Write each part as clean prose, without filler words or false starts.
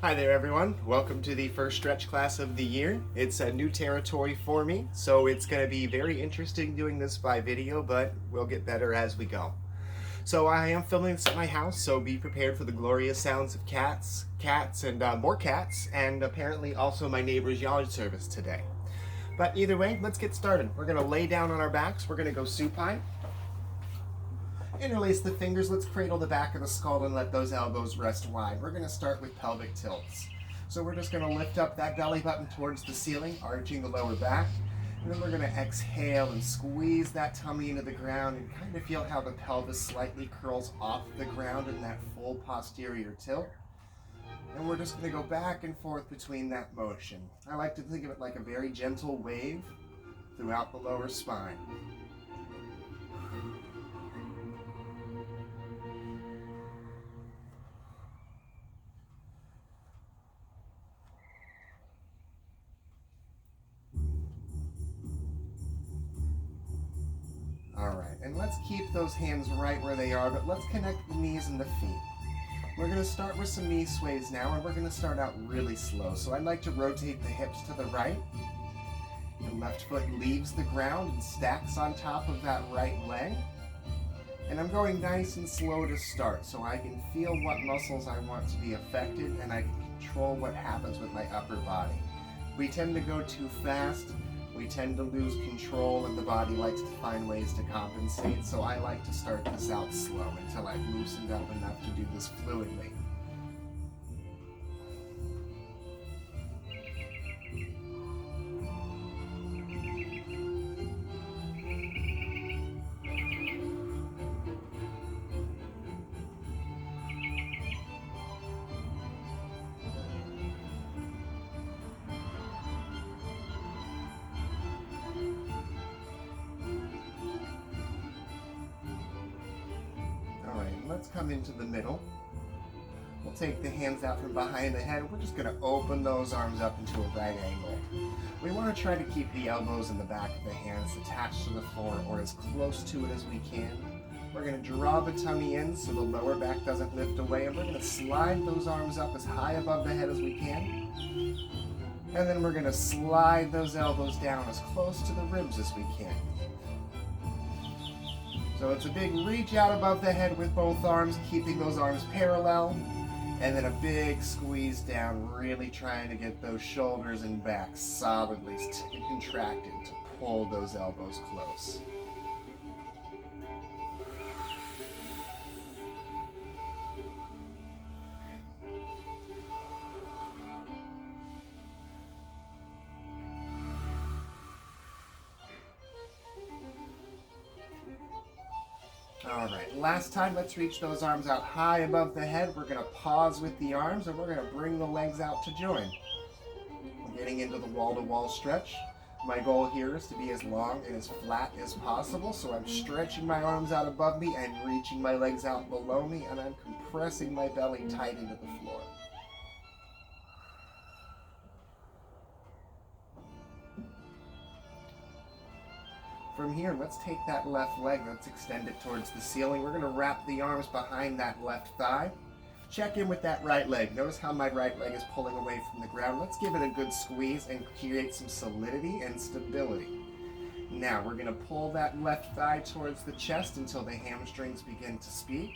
Hi there everyone, welcome to the first stretch class of the year. It's a new territory for me, so it's going to be very interesting doing this by video, but we'll get better as we go. So I am filming this at my house, so be prepared for the glorious sounds of cats, and more cats, and apparently also my neighbor's yard service today. But either way, let's get started. We're going to lay down on our backs, we're going to go supine. Interlace the fingers, let's cradle the back of the skull and let those elbows rest wide. We're going to start with pelvic tilts. So we're just going to lift up that belly button towards the ceiling, arching the lower back. And then we're going to exhale and squeeze that tummy into the ground and kind of feel how the pelvis slightly curls off the ground in that full posterior tilt. And we're just going to go back and forth between that motion. I like to think of it like a very gentle wave throughout the lower spine. Alright, and let's keep those hands right where they are, but let's connect the knees and the feet. We're going to start with some knee sways now, and we're going to start out really slow. So I'd like to rotate the hips to the right. The left foot leaves the ground and stacks on top of that right leg. And I'm going nice and slow to start, so I can feel what muscles I want to be affected, and I can control what happens with my upper body. We tend to go too fast. We tend to lose control, and the body likes to find ways to compensate, so I like to start this out slow until I've loosened up enough to do this fluidly. Let's come into the middle. We'll take the hands out from behind the head. We're just going to open those arms up into a right angle. We want to try to keep the elbows in the back of the hands attached to the floor or as close to it as we can. We're going to draw the tummy in so the lower back doesn't lift away, and we're going to slide those arms up as high above the head as we can. And then we're going to slide those elbows down as close to the ribs as we can. So it's a big reach out above the head with both arms, keeping those arms parallel, and then a big squeeze down, really trying to get those shoulders and back solidly contracted to pull those elbows close. Alright, last time, let's reach those arms out high above the head. We're going to pause with the arms, and we're going to bring the legs out to join. We're getting into the wall-to-wall stretch. My goal here is to be as long and as flat as possible, so I'm stretching my arms out above me and reaching my legs out below me, and I'm compressing my belly tight into the floor. From here, let's take that left leg, let's extend it towards the ceiling. We're going to wrap the arms behind that left thigh. Check in with that right leg. Notice how my right leg is pulling away from the ground. Let's give it a good squeeze and create some solidity and stability. Now, we're going to pull that left thigh towards the chest until the hamstrings begin to speak.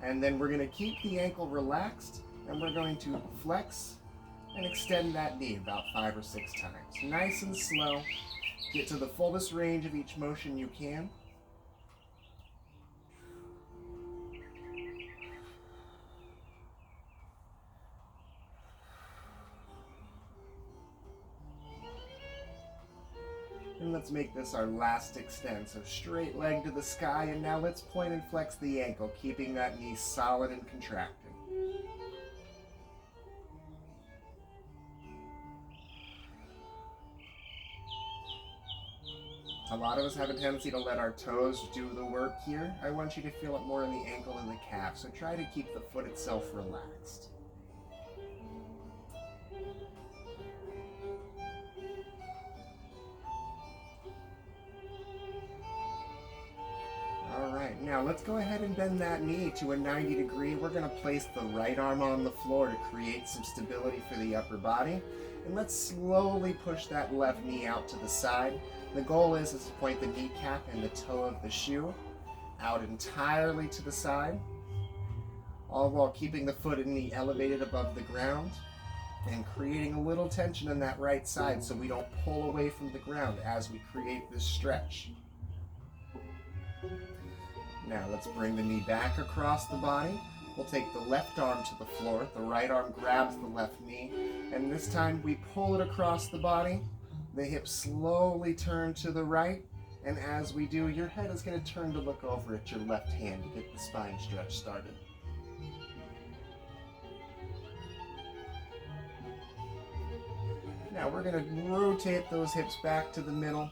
And then we're going to keep the ankle relaxed, and we're going to flex and extend that knee about 5 or 6 times. Nice and slow. Get to the fullest range of each motion you can. And let's make this our last extend. So straight leg to the sky, and now let's point and flex the ankle, keeping that knee solid and contracted. A lot of us have a tendency to let our toes do the work here. I want you to feel it more in the ankle and the calf, so try to keep the foot itself relaxed. Alright, now Now let's go ahead and bend that knee to a 90 degree. We're going to place the right arm on the floor to create some stability for the upper body. And let's slowly push that left knee out to the side. The goal is to point the kneecap and the toe of the shoe out entirely to the side, all while keeping the foot and knee elevated above the ground and creating a little tension on that right side so we don't pull away from the ground as we create this stretch. Now let's bring the knee back across the body. We'll take the left arm to the floor, the right arm grabs the left knee, and this time we pull it across the body. The hips slowly turn to the right, and as we do, your head is going to turn to look over at your left hand to get the spine stretch started. Now we're going to rotate those hips back to the middle.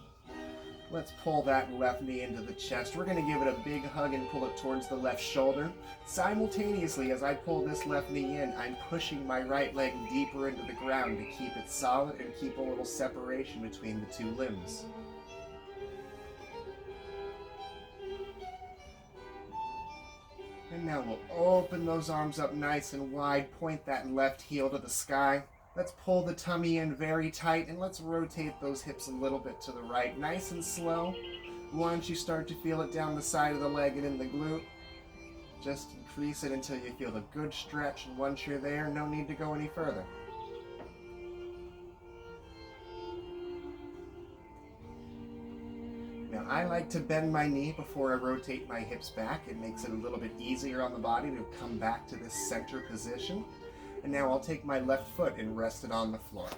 Let's pull that left knee into the chest. We're going to give it a big hug and pull it towards the left shoulder. Simultaneously, as I pull this left knee in, I'm pushing my right leg deeper into the ground to keep it solid and keep a little separation between the two limbs. And now we'll open those arms up nice and wide, point that left heel to the sky. Let's pull the tummy in very tight and let's rotate those hips a little bit to the right, nice and slow. Once you start to feel it down the side of the leg and in the glute, just increase it until you feel a good stretch, and once you're there, no need to go any further. Now I like to bend my knee before I rotate my hips back. It makes it a little bit easier on the body to come back to this center position. And now I'll take my left foot and rest it on the floor.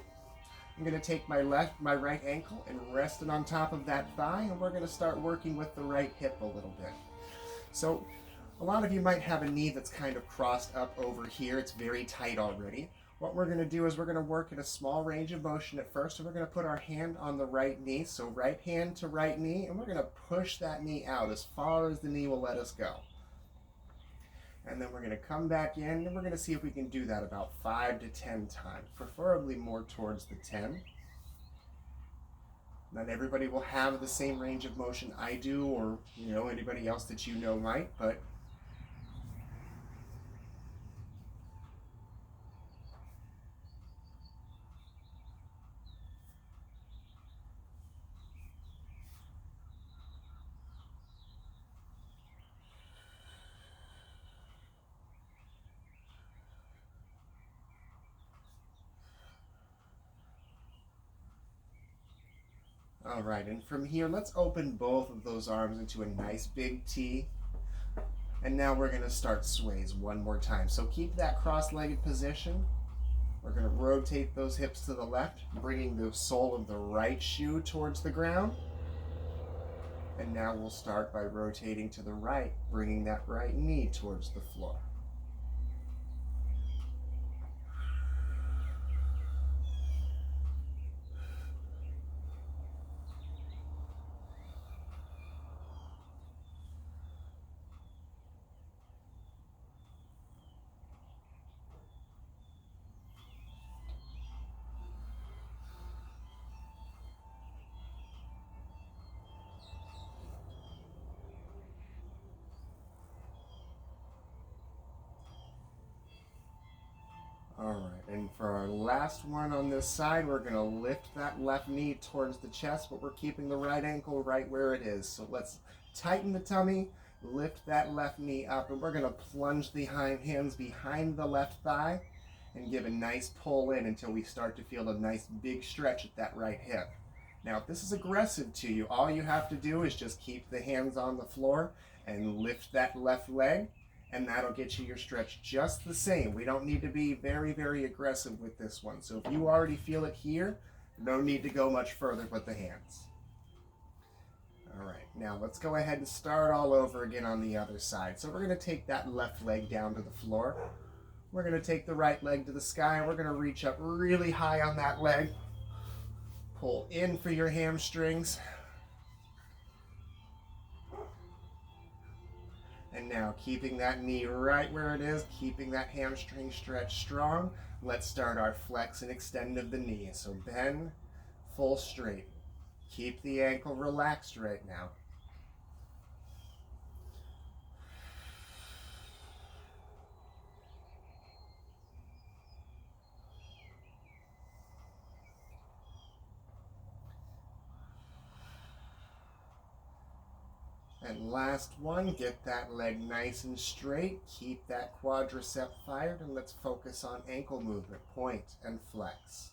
I'm going to take my right ankle and rest it on top of that thigh, and we're going to start working with the right hip a little bit. So a lot of you might have a knee that's kind of crossed up over here. It's very tight already. What we're going to do is we're going to work in a small range of motion at first, and we're going to put our hand on the right knee, so right hand to right knee, and we're going to push that knee out as far as the knee will let us go. And then we're going to come back in, and we're going to see if we can do that about 5 to 10 times, preferably more towards the 10. Not everybody will have the same range of motion I do, or anybody else that you know might, but all right, and from here, let's open both of those arms into a nice big T. And now we're going to start sways one more time. So keep that cross-legged position. We're going to rotate those hips to the left, bringing the sole of the right shoe towards the ground. And now we'll start by rotating to the right, bringing that right knee towards the floor. All right, and for our last one on this side, we're going to lift that left knee towards the chest, but we're keeping the right ankle right where it is. So let's tighten the tummy, lift that left knee up, and we're going to plunge the hands behind the left thigh and give a nice pull in until we start to feel a nice big stretch at that right hip. Now, if this is aggressive to you, all you have to do is just keep the hands on the floor and lift that left leg, and that'll get you your stretch just the same. We don't need to be very, very aggressive with this one. So if you already feel it here, no need to go much further with the hands. All right, now let's go ahead and start all over again on the other side. So we're going to take that left leg down to the floor. We're going to take the right leg to the sky. We're going to reach up really high on that leg. Pull in for your hamstrings. And now, keeping that knee right where it is, keeping that hamstring stretch strong, let's start our flex and extend of the knee. So bend, full straight. Keep the ankle relaxed right now. And last one, get that leg nice and straight. Keep that quadricep fired, and let's focus on ankle movement. Point and flex.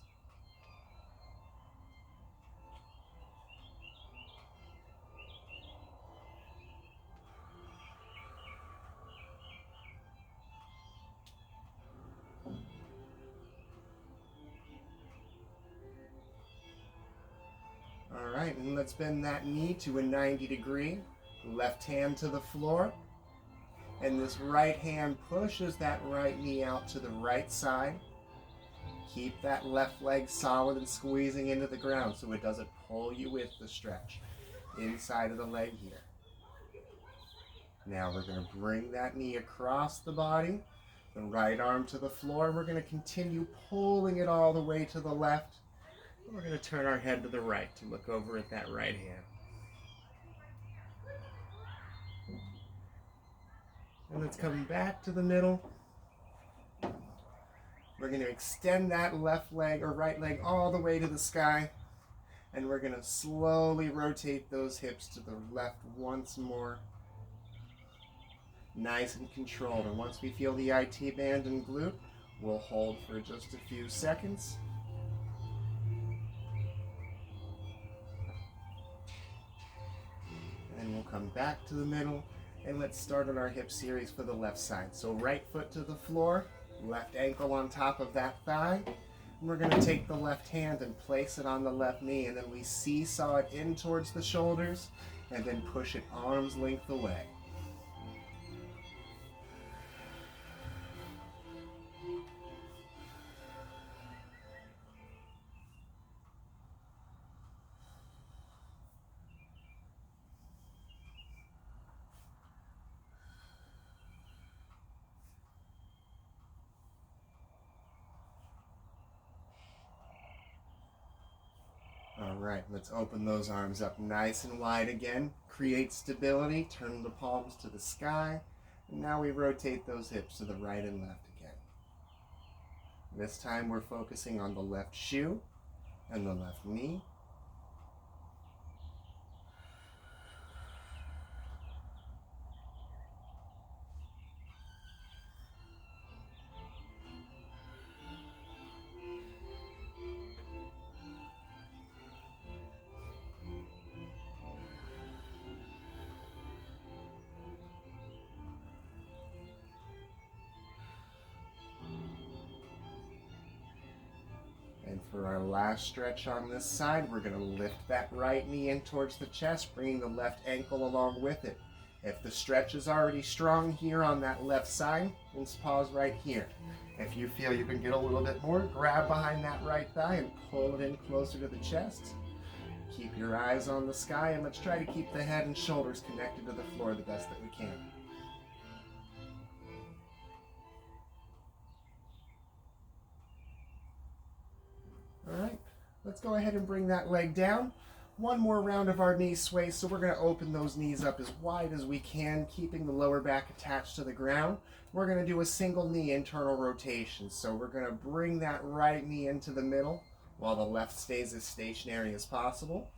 All right, and let's bend that knee to a 90 degree. Left hand to the floor. And this right hand pushes that right knee out to the right side. Keep that left leg solid and squeezing into the ground so it doesn't pull you with the stretch. Inside of the leg here. Now we're going to bring that knee across the body. The right arm to the floor. We're going to continue pulling it all the way to the left. We're going to turn our head to the right to look over at that right hand. And let's come back to the middle. We're going to extend that left leg or right leg all the way to the sky. And we're going to slowly rotate those hips to the left once more. Nice and controlled. And once we feel the IT band and glute, we'll hold for just a few seconds. And we'll come back to the middle. And let's start on our hip series for the left side. So right foot to the floor, left ankle on top of that thigh. And we're going to take the left hand and place it on the left knee, and then we seesaw it in towards the shoulders and then push it arm's length away. All right, let's open those arms up nice and wide again. Create stability, turn the palms to the sky. And now we rotate those hips to the right and left again. This time we're focusing on the left shoe and the left knee. And for our last stretch on this side, we're going to lift that right knee in towards the chest, bringing the left ankle along with it. If the stretch is already strong here on that left side, let's pause right here. If you feel you can get a little bit more, grab behind that right thigh and pull it in closer to the chest. Keep your eyes on the sky, and let's try to keep the head and shoulders connected to the floor the best that we can. All right, let's go ahead and bring that leg down. One more round of our knee sway, so we're going to open those knees up as wide as we can, keeping the lower back attached to the ground. We're going to do a single knee internal rotation, so we're going to bring that right knee into the middle while the left stays as stationary as possible.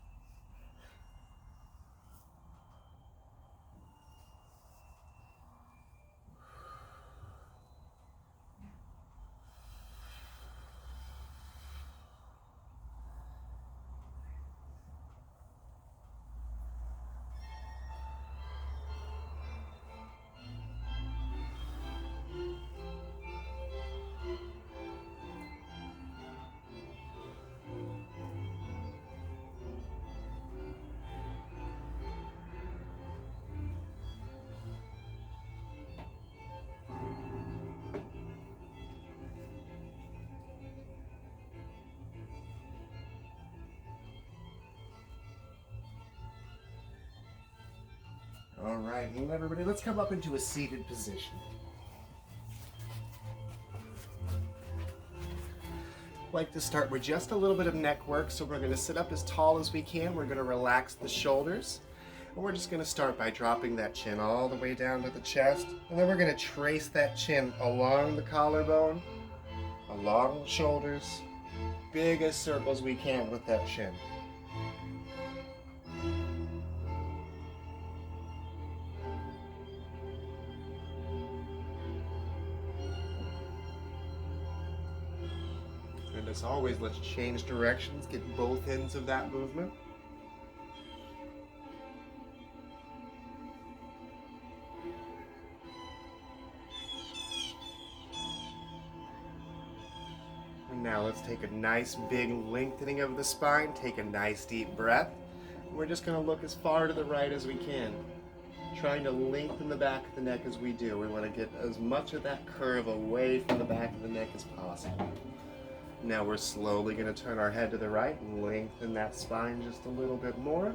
All right, and everybody, let's come up into a seated position. Like to start with just a little bit of neck work, so we're going to sit up as tall as we can. We're going to relax the shoulders, and we're just going to start by dropping that chin all the way down to the chest, and then we're going to trace that chin along the collarbone, along the shoulders, big as circles we can with that chin. As always, let's change directions, get both ends of that movement. And now let's take a nice big lengthening of the spine, take a nice deep breath. We're just going to look as far to the right as we can, trying to lengthen the back of the neck as we do. We want to get as much of that curve away from the back of the neck as possible. Now we're slowly going to turn our head to the right and lengthen that spine just a little bit more.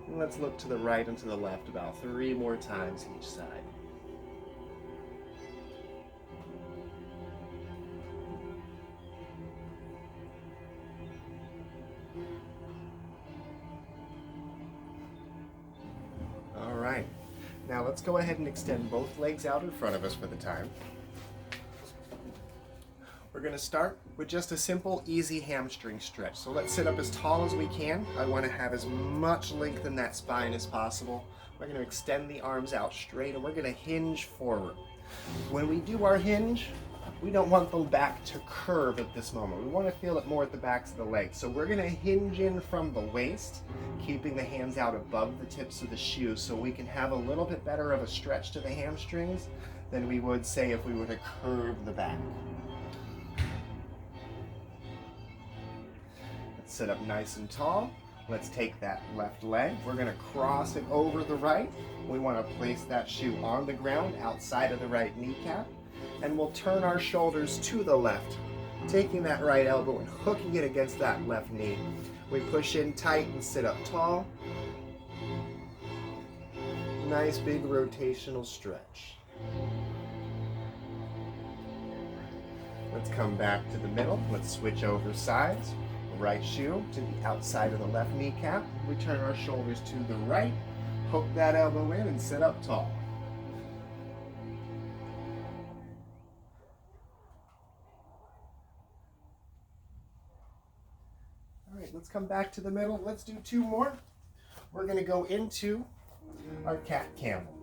And let's look to the right and to the left about 3 more times each side. All right. Now let's go ahead and extend both legs out in front of us for the time. We're going to start with just a simple, easy hamstring stretch. So let's sit up as tall as we can. I want to have as much length in that spine as possible. We're going to extend the arms out straight and we're going to hinge forward. When we do our hinge, we don't want the back to curve at this moment. We want to feel it more at the backs of the legs. So we're going to hinge in from the waist, keeping the hands out above the tips of the shoes so we can have a little bit better of a stretch to the hamstrings than we would, say, if we were to curve the back. Let's sit up nice and tall. Let's take that left leg. We're going to cross it over the right. We want to place that shoe on the ground outside of the right kneecap. And we'll turn our shoulders to the left, taking that right elbow and hooking it against that left knee. We push in tight and sit up tall. Nice big rotational stretch. Let's come back to the middle. Let's switch over sides. Right shoe to the outside of the left kneecap. We turn our shoulders to the right, hook that elbow in and sit up tall. All right, let's come back to the middle. Let's do 2 more. We're going to go into our cat camel.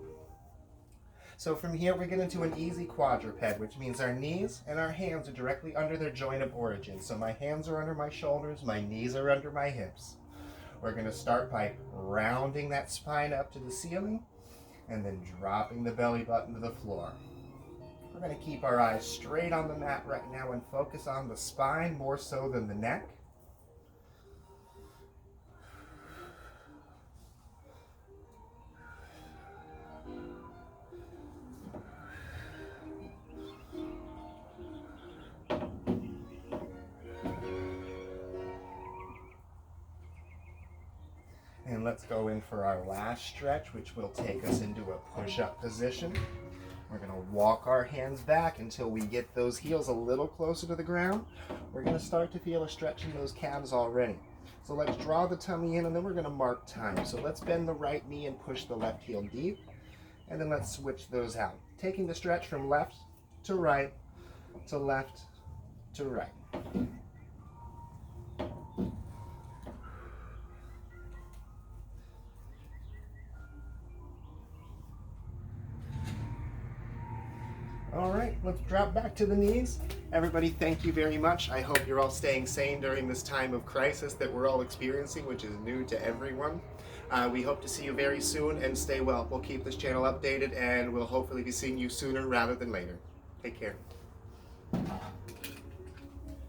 So from here, we're getting into an easy quadruped, which means our knees and our hands are directly under their joint of origin. So my hands are under my shoulders, my knees are under my hips. We're going to start by rounding that spine up to the ceiling and then dropping the belly button to the floor. We're going to keep our eyes straight on the mat right now and focus on the spine more so than the neck. And let's go in for our last stretch, which will take us into a push-up position. We're going to walk our hands back until we get those heels a little closer to the ground. We're going to start to feel a stretch in those calves already. So let's draw the tummy in and then we're going to mark time. So let's bend the right knee and push the left heel deep. And then let's switch those out. Taking the stretch from left to right to left to right. All right, let's drop back to the knees. Everybody, thank you very much. I hope you're all staying sane during this time of crisis that we're all experiencing, which is new to everyone. We hope to see you very soon and stay well. We'll keep this channel updated and we'll hopefully be seeing you sooner rather than later. Take care.